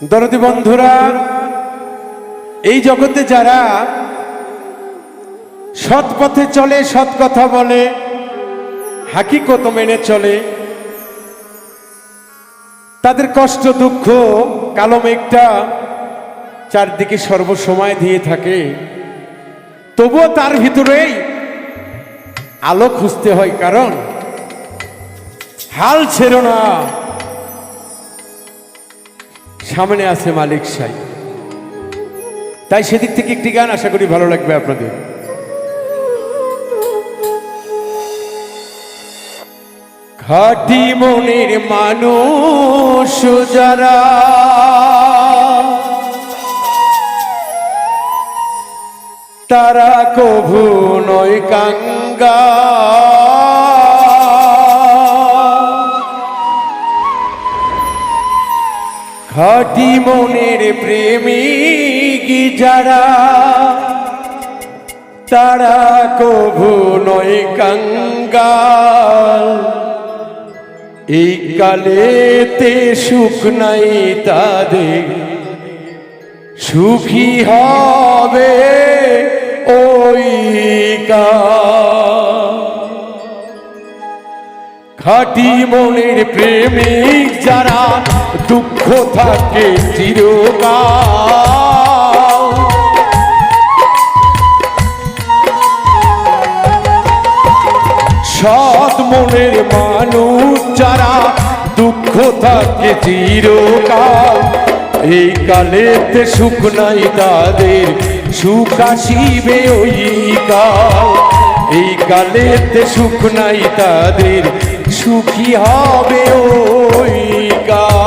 দরদি বন্ধুরা, এই জগতে যারা সৎ পথে চলে, সৎ কথা বলে, হাকিকত মেনে চলে, তাদের কষ্ট দুঃখ কালো মেঘটা চারদিকে সর্বসময় দিয়ে থাকে, তবুও তার ভিতরেই আলো খুঁজতে হয়। কারণ হাল ছেড়ো না, সামনে আছে মালিক সাই। তাই সেদিক থেকে একটি গান আশা করি ভালো লাগবে আপনাদের। খাঁটি মনের মানুষ যারা, তারা কভু নয় কাঙ্গা। খাঁটি মনের প্রেমিক যারা, তারা কভু নয় কাঙ্গাল। এই কালেতে সুখ নাই তাদের, সুখী হবে ওই কাল। খাঁটি মনের প্রেমিক যারা, দুঃখ থাকে চিরকাল। সৎ মনের মানুষ যারা, দুঃখ থাকে চিরকাল। এই কালেতে সুখ নাই তাদের, সুখ আসিবে ওই কাল। এই কালেতে সুখ নাই তাদের, সুখী হবে ওই কাল।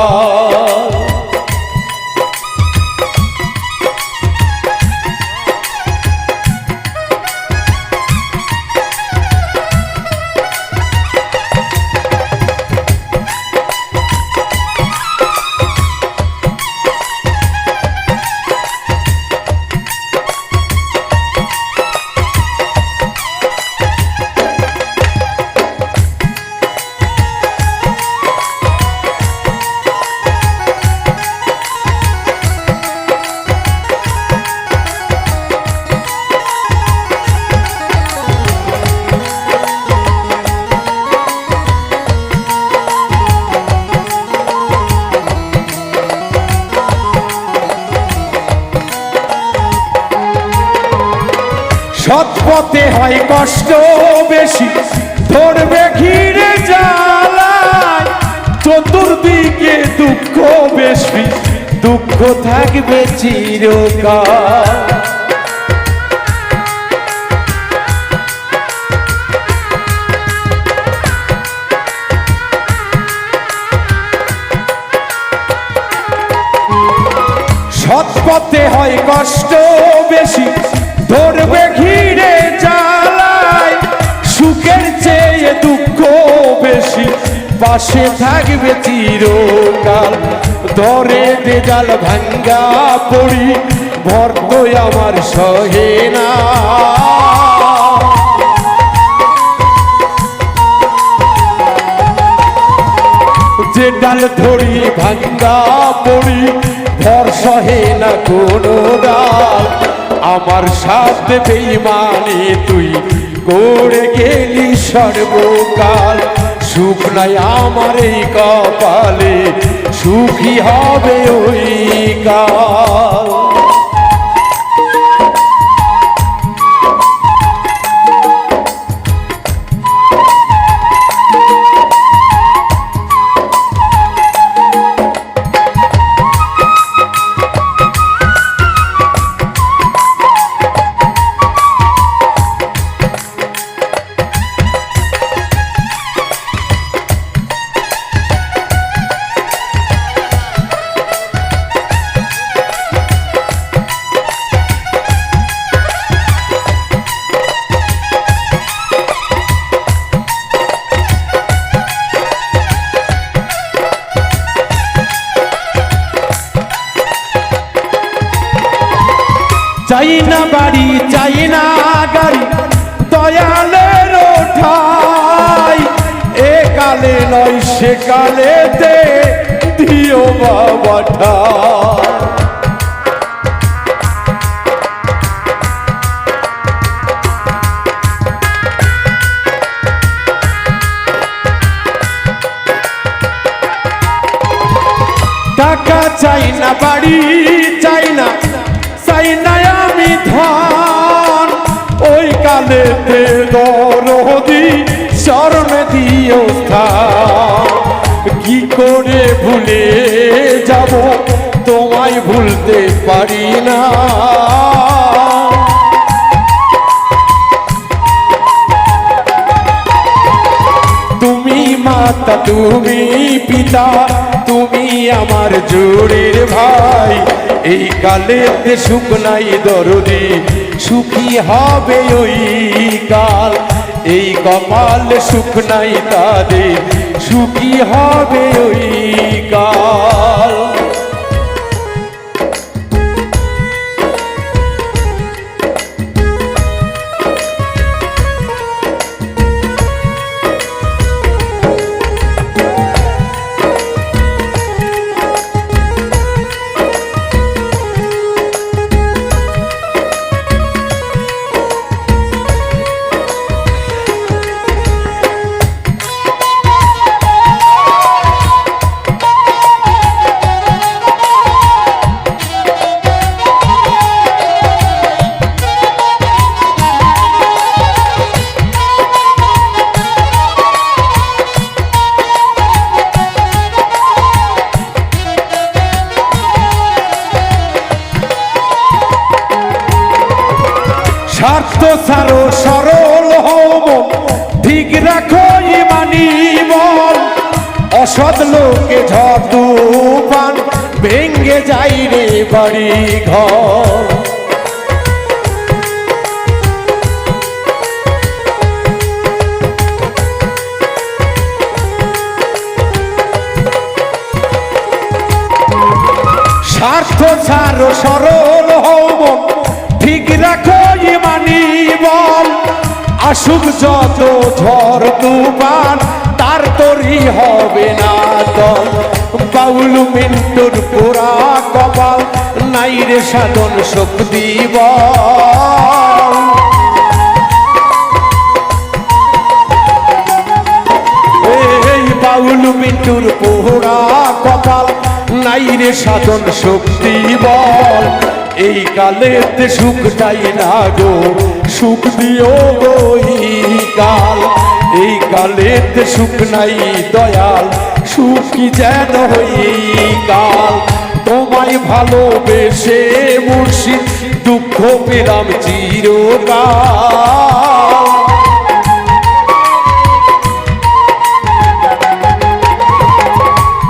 সৎ পথে হয় কষ্ট বেশি, ধরবে ঘিরে জ্বালায়। চতুর্দিকে দুঃখ বেশি, দুঃখ থাকবে চিরকাল। সৎ পথে হয় কষ্ট বেশি, ধরবে ঘিরে জ্বালায়। সুখের চেয়ে দুঃখ বেশি, পাশে থাকবে চিরকাল। ধরে বেজাল ভাঙ্গা পড়ি, ভর্ত আমার সহে না। যে ডাল ধরি ভাঙ্গা পড়ি, ভর সহে না কোনো ডাল। আমার সাথে বেঈমানি তুই করে গেলি সর্বকাল। সুখ নাই আমার এই কপালে, সুখী হবে ওই কাল। চাই না বাড়ি, চাই না গাড়ি, দয়ালের ঠাই। এ কালে নয় সে কালেতে দিও বাবা ঠাই। চাই না বাড়ি, চাই না আমি ধন, ওই কালেতে দরদি শরণে দিও স্থান। কি করে ভুলে যাব তোমায় ভুলতে পারি না। তুমি মাতা তুমি পিতা, তুমি আমার জোড়ের ভাই। এই কালেতে সুখ নাই দরদি, সুখী হবে ওই কাল। এই কপালে সুখ নাই তাদের, সুখী হবে ওই কাল। স্বার্থ ছাড়ো সরল হব, ঠিক রাখো ইমানি মন। অসৎ লোকে ঝড় তুফান ভেঙ্গে যাই রে বাড়ি ঘর। স্বার্থ ছাড়ো সরল হব, ঠিক রাখো ইমানি বল। আসুক যত ঝড় তুফান তার তরি হবে না দল। বাউল মিন্টুর পোড়া কপাল নাই রে সাধন শক্তি বল। এই বাউল মিন্টুর পোড়া কপাল নাই রে সাধন শক্তি বল। এই কালেতে সুখ চাই না গো, সুখ দিও গো এই কাল। এই কালেতে সুখ নাই দয়াল, সুখী যেন এই কাল। তোমায় ভালোবেসে মুর্শিদ দুঃখ পেলাম চিরকাল।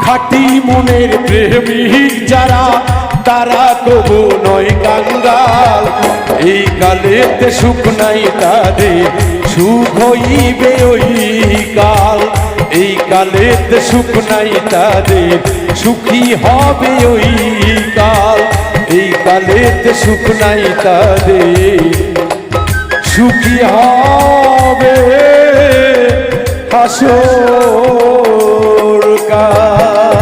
খাঁটি মনের প্রেমিক যারা, তারা কবু নয় কাঙ্গাল। এই কালেতে সুখ নাই তাদের, সুখ হইবে ওই কাল। এই কালেতে সুখ নাই তাদের, সুখী হবে ওই কাল। এই কালেতে সুখ নাই তাদের, সুখী হবে হাসর কাল।